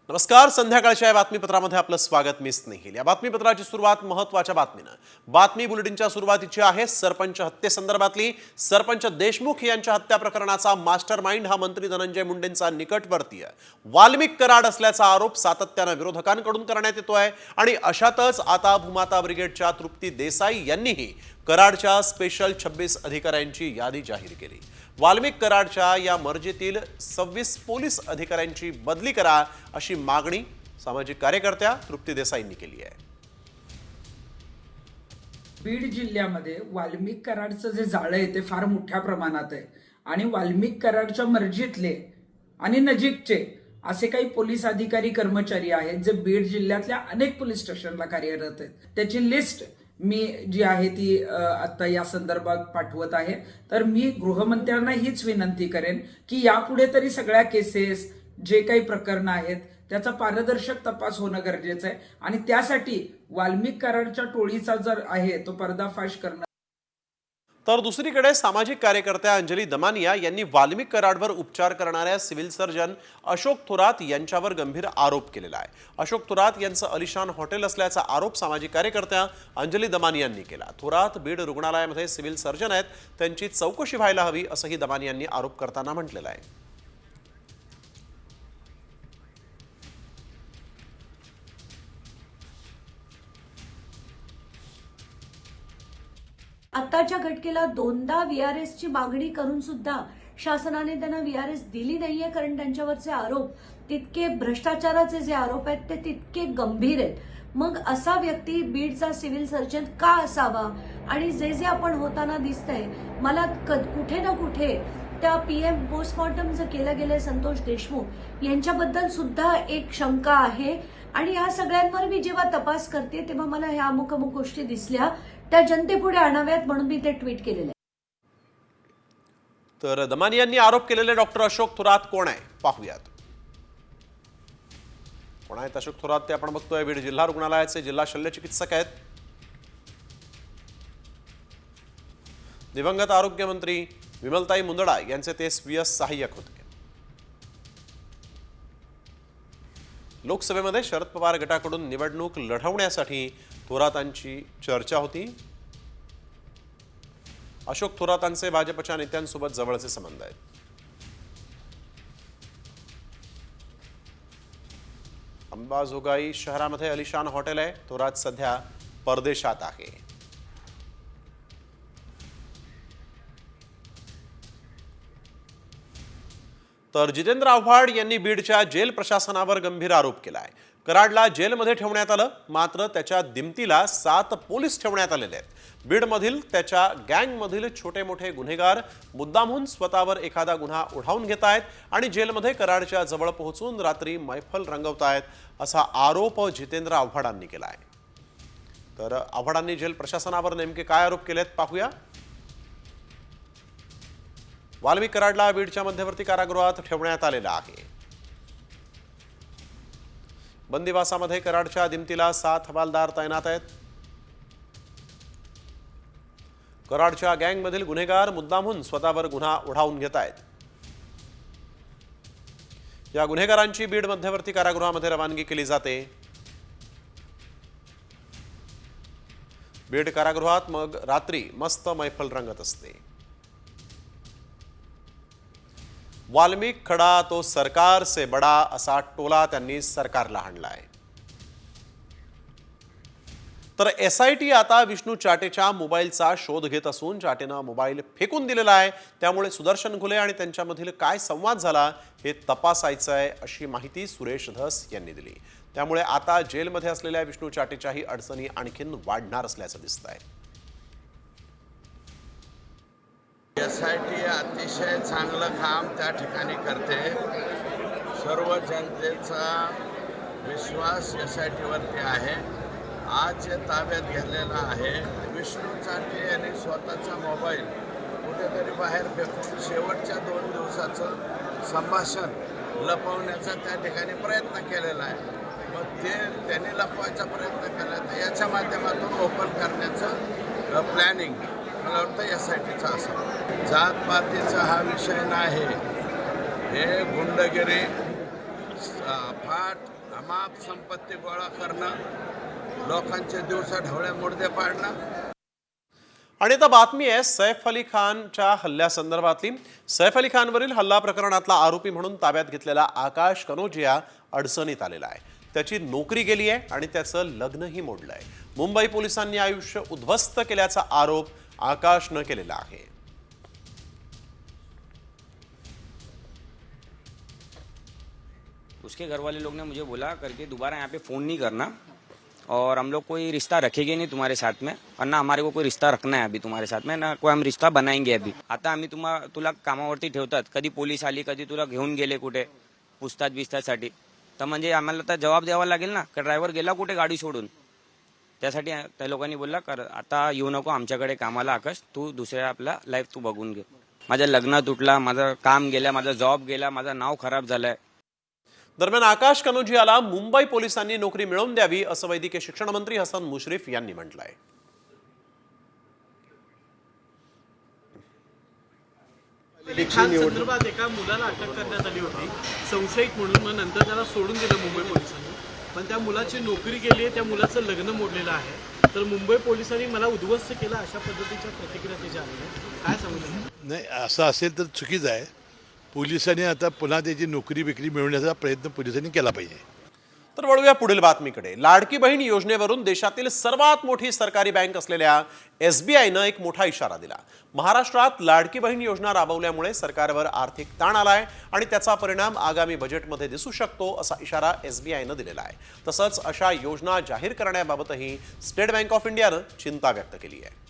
नमस्कार. संध्याकाळच्या बातमीपत्रामध्ये आपलं स्वागत. मी स्नेहिल. या बातमीपत्राची सुरुवात महत्त्वाच्या बातमीनं. बातमी बुलेटिनच्या सुरुवातीची आहे सरपंच हत्येसंदर्भातली. सरपंच देशमुख यांच्या हत्या प्रकरणाचा मास्टरमाइंड हा मंत्री धनंजय मुंडेंचा निकटवर्तीय वाल्मिक कराड असल्याचा आरोप सातत्यानं विरोधकांकडून करण्यात येतोय आणि अशातच आता भूमाता ब्रिगेडच्या तृप्ती देसाई यांनीही कराडच्या स्पेशल 26 अधिकाऱ्यांची यादी जाहीर केली. वाल्मिक कराडच्या या मर्जीतील 26 पोलीस अधिकाऱ्यांची बदली करा अशी मागणी सामाजिक कार्यकर्त्या तृप्ती देसाईंनी केली आहे. बीड जिल्ह्यामध्ये वाल्मिक कराडचं जे जाळं आहे ते फार मोठ्या प्रमाणात आहे आणि वाल्मिक कराडच्या मर्जीतले आणि नजीकचे असे काही पोलीस अधिकारी कर्मचारी आहेत जे बीड जिल्ह्यातल्या अनेक पोलीस स्टेशनला कार्यरत आहेत. त्याची लिस्ट मी जी आहे ती आता या संदर्भात पाठवत आहे. तर मी गृहमंत्र्यांना हीच विनंती करेन की यापुढे तरी सगळ्या केसेस जे काही प्रकरणं आहेत त्याचा पारदर्शक तपास होणं गरजेचं आहे आणि त्यासाठी वाल्मिक कराडच्या टोळीचा जर आहे तो पर्दाफाश करणं. तर दुसरीकडे सामाजिक कार्यकर्त्या अंजली दमानिया यांनी वाल्मिक कराडवर उपचार करणाऱ्या सिव्हिल सर्जन अशोक थोरात यांच्यावर गंभीर आरोप केलेला आहे. अशोक थोरात यांचं अलिशान हॉटेल असल्याचा आरोप सामाजिक कार्यकर्त्या अंजली दमानियांनी केला. थोरात बीड रुग्णालयामध्ये सिव्हिल सर्जन आहेत, त्यांची चौकशी व्हायला हवी असंही दमानियांनी आरोप करताना म्हटलेलं आहे. आताच्या घटकेला दोनदा VRS ची मागणी करून सुद्धा शासनाने त्यांना VRS दिली नाहीये, कारण त्यांच्यावरचे आरोप तितके भ्रष्टाचाराचे जे आरोप आहेत ते तितके गंभीर आहेत. मग असा व्यक्ती बीडचा सिव्हिल सर्जन का असावा? आणि जे आपण होताना दिसतंय, मला कुठे ना कुठे त्या PM पोस्टमॉर्टम जे केलं गेलंय संतोष देशमुख यांच्याबद्दल सुद्धा एक शंका आहे. आणि या सगळ्यांवर मी जेव्हा तपास करते तेव्हा मला ह्या अमुक अमुक गोष्टी दिसल्या, त्या जनतेपुढे आणाव्यात म्हणून मी ते ट्विट केलेलं आहे. तर दमानियांनी आरोप केलेले डॉक्टर अशोक थोरात कोण आहे पाहूयात. कोण आहेत अशोक थोरात ते आपण बघतोय. बीड जिल्हा रुग्णालयाचे जिल्हा शल्य चिकित्सक आहेत. दिवंगत आरोग्यमंत्री विमलताई मुंदडा यांचे ते स्वीय सहाय्यक होते. लोकसभेमध्ये शरद पवार गटाकडून निवडणूक लढवण्यासाठी थोरातांची चर्चा होती. अशोक थोरातांचे भाजपच्या नेत्यांसोबत जवळचे संबंध आहेत. अंबाजोगाई शहरामध्ये अलिशान हॉटेल आहे. थोरात सध्या परदेशात आहे. तर जितेंद्र आव्हाड यांनी बीडच्या जेल प्रशासनावर गंभीर आरोप केलाय. कराडला जेलमध्ये ठेवण्यात आलं, मात्र त्याच्या दिमतीला 7 पोलीस ठेवण्यात आलेले आहेत. बीडमधील त्याच्या गँगमधील छोटे मोठे गुन्हेगार मुद्दामहून स्वतःवर एखादा गुन्हा ओढावून घेत आहेत आणि जेलमध्ये कराडच्या जवळ पोहोचून रात्री मैफल रंगवतायत असा आरोप जितेंद्र आव्हाडांनी केला आहे. तर आव्हाडांनी जेल प्रशासनावर नेमके काय आरोप केलेत पाहूया. वाल्मिक कराडला बीडच्या मध्यवर्ती कारागृहात ठेवण्यात आलेला आहे. बंदिवासामध्ये कराडच्या दिमतीला 7 हवालदार तैनात आहेत. कराडच्या गँगमधील गुन्हेगार मुद्दामहून स्वतःवर गुन्हा ओढावून घेत आहेत. या गुन्हेगारांची बीड मध्यवर्ती कारागृहामध्ये रवानगी केली जाते. बीड कारागृहात मग रात्री मस्त मैफल रंगत असते. वाल्मिक खडा तो सरकार से बडा असा टोला त्यांनी सरकारला हाणलाय. तर SIT आता विष्णू चाटेच्या मोबाईलचा शोध घेत असून चाटेनं मोबाईल फेकून दिलेला आहे. त्यामुळे सुदर्शन घुले आणि त्यांच्यामधील काय संवाद झाला हे तपासायचं आहे अशी माहिती सुरेश धस यांनी दिली. त्यामुळे आता जेलमध्ये असलेल्या विष्णू चाटेच्याही अडचणी आणखीन वाढणार असल्याचं दिसतंय. SIT अतिशय चांगलं काम त्या ठिकाणी करते. सर्व जनतेचा विश्वास SIT वरती आहे. आज ताब्यात घेतलेला आहे. विष्णू चाटे यांनी स्वतःचा मोबाईल कुठेतरी बाहेर फेकून शेवटच्या 2 दिवसाचं संभाषण लपवण्याचा त्या ठिकाणी प्रयत्न केलेला आहे. मग ते त्यांनी लपवायचा प्रयत्न केला तर याच्या माध्यमातून ओपन करण्याचं प्लॅनिंग मला वाटतं SITचा असावा. जातपातीचा हा विषय नाही. हे गुंडगिरी फार लुटपाट, अमाप संपत्ती गोळा करणं, लोकांचे दिवसा ढवळे मुडदे पाडणं. आणि आता बातमी आहे सैफ अली खानच्या हल्ल्यासंदर्भातली. सैफ अली खानवरील हल्ला प्रकरणातला आरोपी म्हणून ताब्यात घेतलेला आकाश कनोजिया अडचणीत आलेला आहे. त्याची नोकरी गेली आहे आणि त्याचं लग्नही मोडलं आहे. मुंबई पोलिसांनी आयुष्य उद्ध्वस्त केल्याचा आरोप आकाशनं केलेला आहे. उसके घर वाले लोग ने मुझे बोला करके दोबारा यहाँ पे फ़ोन नहीं करना और हम लोग कोई रिश्ता रखेंगे नहीं तुम्हारे साथ में और ना हमारे को कोई रिश्ता रखना है अभी तुम्हारे साथ में, ना कोई हम रिश्ता बनाएंगे अभी. आता आम्ही तुला कामावरती ठेवतात, कधी पोलीस आली कधी तुला घेऊन गेले कुठे पूछताछ बिछताछसाठी, तर म्हणजे आम्हाला तर जबाब द्यावा लागेल ना का ड्रायव्हर गेला कुठे गाडी सोडून. त्यासाठी त्या लोकांनी बोलला कर आता येऊ नको आमच्याकडे कामाला आकाश, तू दुसऱ्या आपला लाईफ तू बघून घे. माझं लग्न तुटला, माझं काम गेलं, माझा जॉब गेला, माझं नाव खराब झालंय. दरम्यान आकाश कनोजियाला मुंबई पोलिसांनी नोकरी मिळवून द्यावी असं वैद्यकीय शिक्षण मंत्री हसन मुश्रीफ यांनी म्हटलंय. खान संदर्भात एका मुलाला अटक करण्यात आली होती संशयित म्हणून, मग नंतर त्याला सोडून दिलं मुंबई पोलिसांनी. पण त्या मुलाची नोकरी गेली आहे, त्या मुलाचं लग्न मोडलेलं आहे. तर मुंबई पोलिसांनी मला उद्ध्वस्त केलं अशा पद्धतीच्या प्रतिक्रिया त्याच्या आल्या. काय सांगू? नाही, असं असेल तर चुकीचं आहे. पोलिसांनी आता पुन्हा त्याची नोकरी विक्री मिळवण्याचा प्रयत्न पोलिसांनी केला पाहिजे. तर वळूया पुढील बातमीकडे. लाडकी बहीण योजनेवरून देशातील सर्वात मोठी सरकारी बँक असलेल्या SBIनं एक मोठा इशारा दिला. महाराष्ट्रात लाडकी बहीण योजना राबवल्यामुळे सरकारवर आर्थिक ताण आलाय आणि त्याचा परिणाम आगामी बजेटमध्ये दिसू शकतो असा इशारा SBIनं दिलेला आहे. तसंच अशा योजना जाहीर करण्याबाबतही स्टेट बँक ऑफ इंडियानं चिंता व्यक्त केली आहे.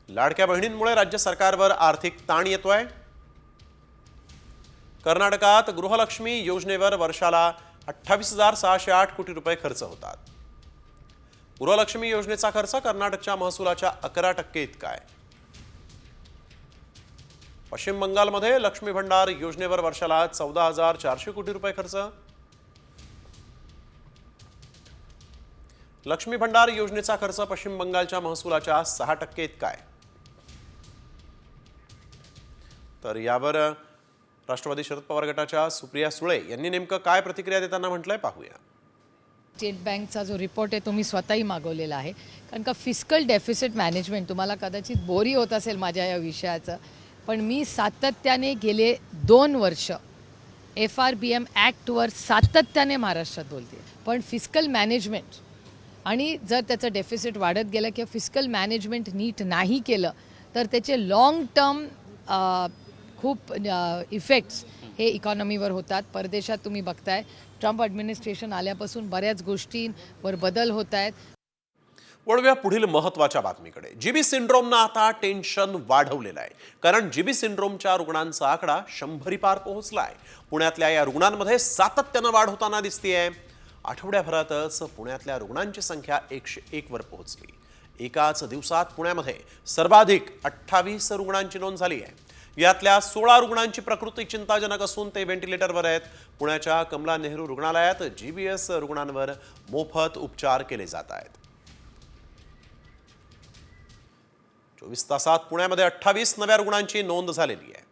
लाडक्या बहिणींमुळे राज्य सरकारवर आर्थिक ताण येतोय. कर्नाटकात गृहलक्ष्मी योजनेवर वर्षाला 28,608 कोटी रुपये खर्च होतात. गृहलक्ष्मी योजनेचा खर्च कर्नाटकच्या महसुलाच्या 11% इतका आहे. पश्चिम बंगालमध्ये लक्ष्मी भंडार योजनेवर वर्षाला 14,400 कोटी रुपये खर्च. लक्ष्मी भंडार योजनेचा खर्च पश्चिम बंगालच्या महसुलाच्या 6% इतका आहे. तर यावर राष्ट्रवादी शरद पवार गटाच्या सुप्रिया सुळे यांनी नेमकं काय प्रतिक्रिया देताना म्हटलंय पाहूया. स्टेट बँकचा जो रिपोर्ट आहे तो मी स्वतःही मागवलेला आहे. कारण का फिस्कल डेफिसिट मॅनेजमेंट, तुम्हाला कदाचित बोरी होत असेल माझ्या या विषयाचं, पण मी सातत्याने गेले 2 वर्ष FRBM ॲक्टवर सातत्याने महाराष्ट्रात बोलते. पण फिस्कल मॅनेजमेंट आणि जर त्याचं डेफिसिट वाढत गेलं किंवा फिस्कल मॅनेजमेंट नीट नाही केलं तर त्याचे लॉंग टर्म खूप इफेक्ट्स हे इकॉनॉमीवर होतात. परदेशात तुम्ही बघताय ट्रम्प ॲडमिनिस्ट्रेशन आल्यापासून बऱ्याच गोष्टींवर बदल होत आहेत. वळूया पुढील महत्त्वाच्या बातमीकडे. GB सिंड्रोमनं आता टेन्शन वाढवलेलं आहे. कारण GB सिंड्रोमच्या रुग्णांचा आकडा 100 पार पोहोचलाय. पुण्यातल्या या रुग्णांमध्ये सातत्यानं वाढ होताना दिसतेय. आठवड्याभरातच पुण्यातल्या रुग्णांची संख्या 101 वर पोहोचली. एकाच दिवसात पुण्यामध्ये सर्वाधिक 28 रुग्णांची नोंद झाली आहे. यातल्या 16 रुग्णांची प्रकृती चिंताजनक असून ते व्हेंटिलेटरवर आहेत. पुण्याच्या कमला नेहरू रुग्णालयात GBS रुग्णांवर मोफत उपचार केले जात आहेत. 24 तासात पुण्यामध्ये 28 नव्या रुग्णांची नोंद झालेली आहे.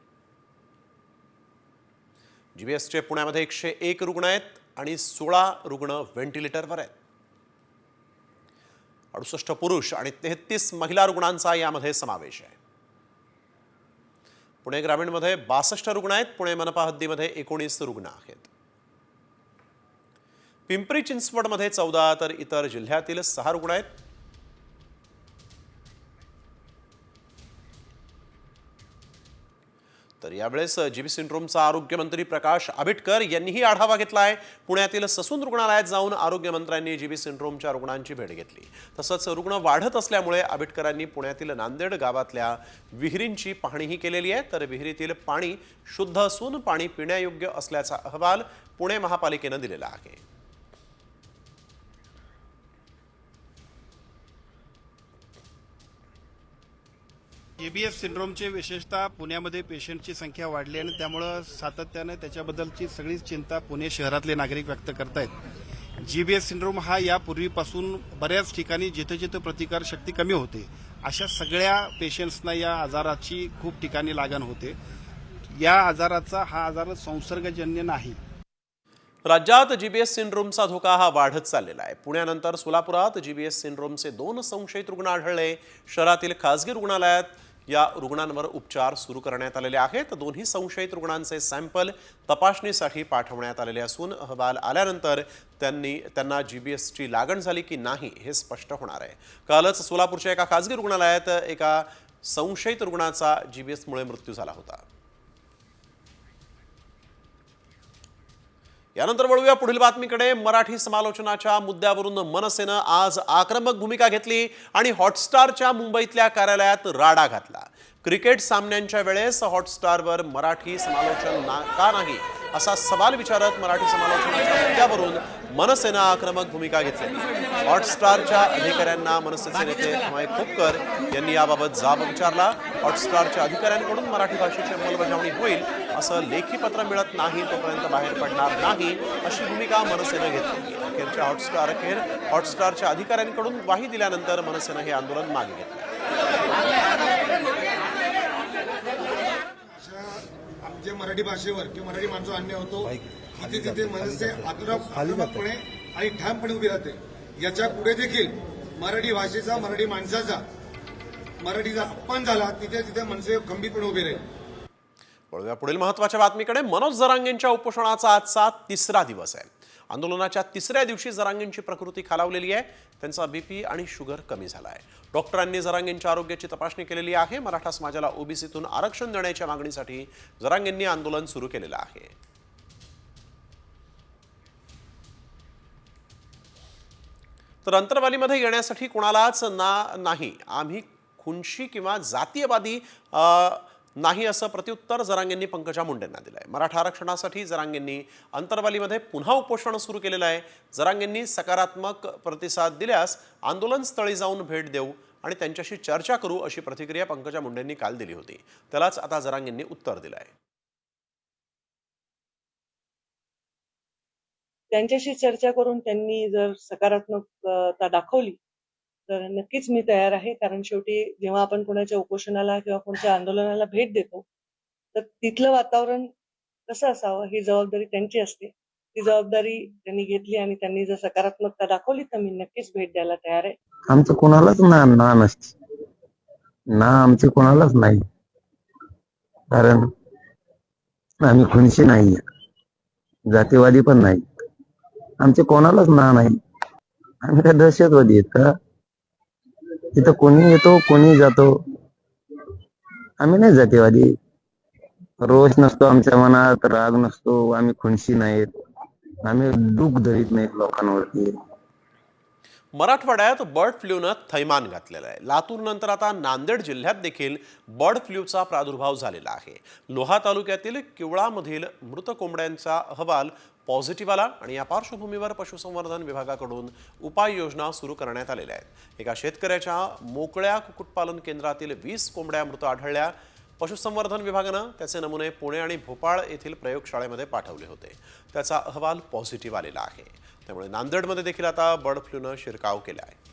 GBSचे पुण्यामध्ये 101 रुग्ण आहेत आणि 16 रुग्ण व्हेंटिलेटरवर आहेत. 68 पुरुष आणि 33 महिला रुग्णांचा यामध्ये समावेश आहे. पुणे ग्रामीणमध्ये 62 रुग्ण आहेत. पुणे मनपा हद्दीमध्ये 19 रुग्ण आहेत. पिंपरी चिंचवडमध्ये 14 तर इतर जिल्ह्यातील 6 रुग्ण आहेत. तर यावेळेस GB सिंड्रोमचा आरोग्यमंत्री प्रकाश आंबेडकर यांनीही आढावा घेतलाय. पुण्यातील ससून रुग्णालयात जाऊन आरोग्यमंत्र्यांनी GB सिंड्रोमच्या रुग्णांची भेट घेतली. तसंच रुग्ण वाढत असल्यामुळे आंबेडकरांनी पुण्यातील नांदेड गावातल्या विहिरींची पाहणीही केलेली आहे. तर विहिरीतील पाणी शुद्ध असून पाणी पिण्यायोग्य असल्याचा अहवाल पुणे महापालिकेनं दिलेला आहे. ABS सिंड्रोमचे विशेषतः पुण्यामध्ये पेशंटची संख्या वाढली आणि त्यामुळं सातत्याने त्याच्याबद्दलची सगळी चिंता पुणे शहरातले नागरिक व्यक्त करतायत. GBS सिंड्रोम हा यापूर्वीपासून बऱ्याच ठिकाणी जिथे जिथे प्रतिकार शक्ती कमी होते अशा सगळ्या पेशंट्सना या आजाराची खूप ठिकाणी लागण होते. या आजाराचा हा आजार संसर्गजन्य नाही. राज्यात जीबीएस सिंड्रोमचा धोका हा वाढत चाललेला आहे. पुण्यानंतर सोलापुरात जीबीएस सिंड्रोमचे 2 संशयित रुग्ण आढळले. शहरातील खासगी रुग्णालयात या रुग्णांवर उपचार सुरू करण्यात आलेले आहेत. दोन्ही संशयित रुग्णांचे सॅम्पल तपासणीसाठी पाठवण्यात आलेले असून अहवाल आल्यानंतर त्यांना जीबीएसची लागण झाली की नाही हे स्पष्ट होणार आहे. कालच सोलापूरच्या एका खासगी रुग्णालयात एका संशयित रुग्णाचा जीबीएसमुळे मृत्यू झाला होता. यानंतर वळूया पुढील बातमीकडे. मराठी समालोचनाच्या मुद्द्यावरून मनसेनं आज आक्रमक भूमिका घेतली आणि हॉटस्टारच्या मुंबईतल्या कार्यालयात राडा घातला. क्रिकेट सामन्यांच्या वेळेस हॉटस्टारवर मराठी समालोचन का नाही असा सवाल विचारत मराठी समालोचनाच्या मुद्द्यावरून मनसेनं आक्रमक भूमिका घेतली. हॉटस्टारच्या अधिकाऱ्यांना मनसेचे नेते अमय खोपकर यांनी याबाबत जाब विचारला. हॉटस्टारच्या अधिकाऱ्यांकडून मराठी भाषेची अंमलबजावणी होईल असं लेखी पत्र मिळत नाही तोपर्यंत बाहेर पडणार नाही अशी भूमिका मनसेनं घेतली. अखेर हॉटस्टारच्या अधिकाऱ्यांकडून ग्वाही दिल्यानंतर मनसेनं हे आंदोलन मागे घेतलं. जे मराठी भाषेवर किंवा मराठी माणसावर अन्याय होतो तिथे तिथे मनसे आक्रमकपणे आणि ठामपणे उभी राहते. याच्या पुढे देखील मराठी भाषेचा, मराठी माणसाचा, मराठीचा अपमान झाला तिथे तिथे मनसे खंबीरपणे उभे राहील. वळूया पुढील महत्त्वाच्या बातमीकडे. मनोज जरांगेंच्या उपोषणाचा आजचा 3रा दिवस आहे. आंदोलनाच्या 3ऱ्या दिवशी जरांगेंची प्रकृती खालावलेली आहे. त्यांचा बीपी आणि शुगर कमी झाला आहे. डॉक्टरांनी जरांगेंच्या आरोग्याची तपासणी केलेली आहे. मराठा समाजाला ओबीसीतून आरक्षण देण्याच्या मागणीसाठी जरांगेंनी आंदोलन सुरू केलेलं आहे. तर अंतरवालीमध्ये येण्यासाठी कोणालाच नाही, आम्ही खुनशी किंवा जातीयवादी नाही असं प्रत्युत्तर जरांगेंनी पंकजा मुंडेंना दिलं आहे. मराठा आरक्षणासाठी जरांगेंनी अंतरवालीमध्ये पुन्हा उपोषण सुरू केलेलं आहे. जरांगेंनी सकारात्मक प्रतिसाद दिल्यास आंदोलन स्थळी जाऊन भेट देऊ आणि त्यांच्याशी चर्चा करू अशी प्रतिक्रिया पंकजा मुंडेंनी काल दिली होती. त्यालाच आता जरांगेंनी उत्तर दिलं आहे. त्यांच्याशी चर्चा करून त्यांनी जर सकारात्मकता दाखवली तर नक्कीच मी तयार आहे. कारण शेवटी जेव्हा आपण कोणाच्या उपोषणाला किंवा कोणत्या आंदोलनाला भेट देतो तर तिथलं वातावरण कसं असावं ही जबाबदारी त्यांची असते. ती जबाबदारी त्यांनी घेतली आणि त्यांनी जर सकारात्मकता दाखवली तर मी नक्कीच भेट द्यायला तयार आहे. आमचं कोणालाच ना नसते ना, आमचे कोणालाच नाही. कारण आम्ही खुनशी नाही, जातीवादी पण नाही, आमचे कोणालाच ना नाही. आम्ही काय दहशतवादी आहेत का? तिथं कोणी येतो कोणी जातो, आम्ही नाही जातीवादी. रोष नसतो आमच्या मनात, राग नसतो, आम्ही खुनशी नाहीत, आम्ही दुःख धरीत नाहीत लोकांवरती. मराठवाड्यात बर्ड फ्लूनं थैमान घातलेलं आहे. लातूर नंतर आता नांदेड जिल्ह्यात देखील बर्ड फ्लूचा प्रादुर्भाव झालेला आहे. लोहा तालुक्यातील किवळामधील मृत कोंबड्यांचा अहवाल पॉझिटिव्ह आला आणि या पार्श्वभूमीवर पशुसंवर्धन विभागाकडून उपाययोजना सुरू करण्यात आलेल्या आहेत. एका शेतकऱ्याच्या मोकळ्या कुक्कुटपालन केंद्रातील 20 कोंबड्या मृत आढळल्या. पशुसंवर्धन विभागानं त्याचे नमुने पुणे आणि भोपाळ येथील प्रयोगशाळेमध्ये पाठवले होते. त्याचा अहवाल पॉझिटिव्ह आलेला आहे. त्यामुळे नांदेडमध्ये देखील आता बर्ड फ्लूनं शिरकाव केला आहे.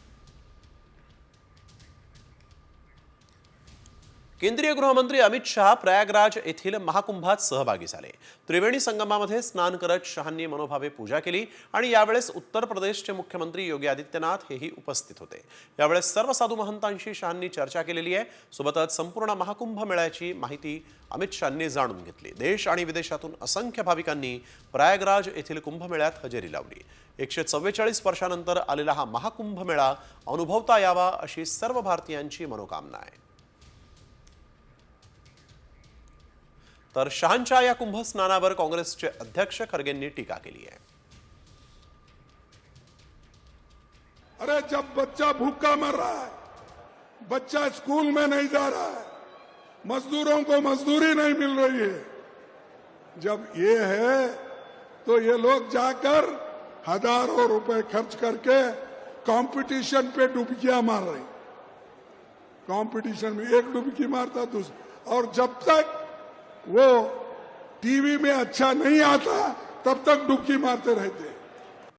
केंद्रीय गृहमंत्री अमित शहा प्रयागराज येथील महाकुंभात सहभागी झाले. त्रिवेणी संगमामध्ये स्नान करत शहांनी मनोभावे पूजा केली आणि यावेळेस उत्तर प्रदेशचे मुख्यमंत्री योगी आदित्यनाथ हेही उपस्थित होते. यावेळेस सर्व साधू महंतांशी शहांनी चर्चा केलेली आहे. सोबतच संपूर्ण महाकुंभ मेळ्याची माहिती अमित शहांनी जाणून घेतली. देश आणि विदेशातून असंख्य भाविकांनी प्रयागराज येथील कुंभमेळ्यात हजेरी लावली. 144 वर्षानंतर आलेला हा महाकुंभ मेळा अनुभवता यावा अशी सर्व भारतीयांची मनोकामना आहे. तर शहांच्या या कुंभ स्नानावर काँग्रेसचे अध्यक्ष खरगेंनी टीका केली आहे. अरे जब बच्चा भूखा मर रहा है, बच्चा स्कूल में नहीं जा रहा है, मजदूरों को मजदूरी नहीं मिल रही है, जब ये है तो ये लोग जाकर हजारों रुपए खर्च करके कंपटीशन पे डुबकियां मार रहे. कंपटीशन में एक डुबकी मारता दूसरा, और जब तक वो टीवी में अच्छा नहीं आता तब तक डुबकी मारते रहते हैं.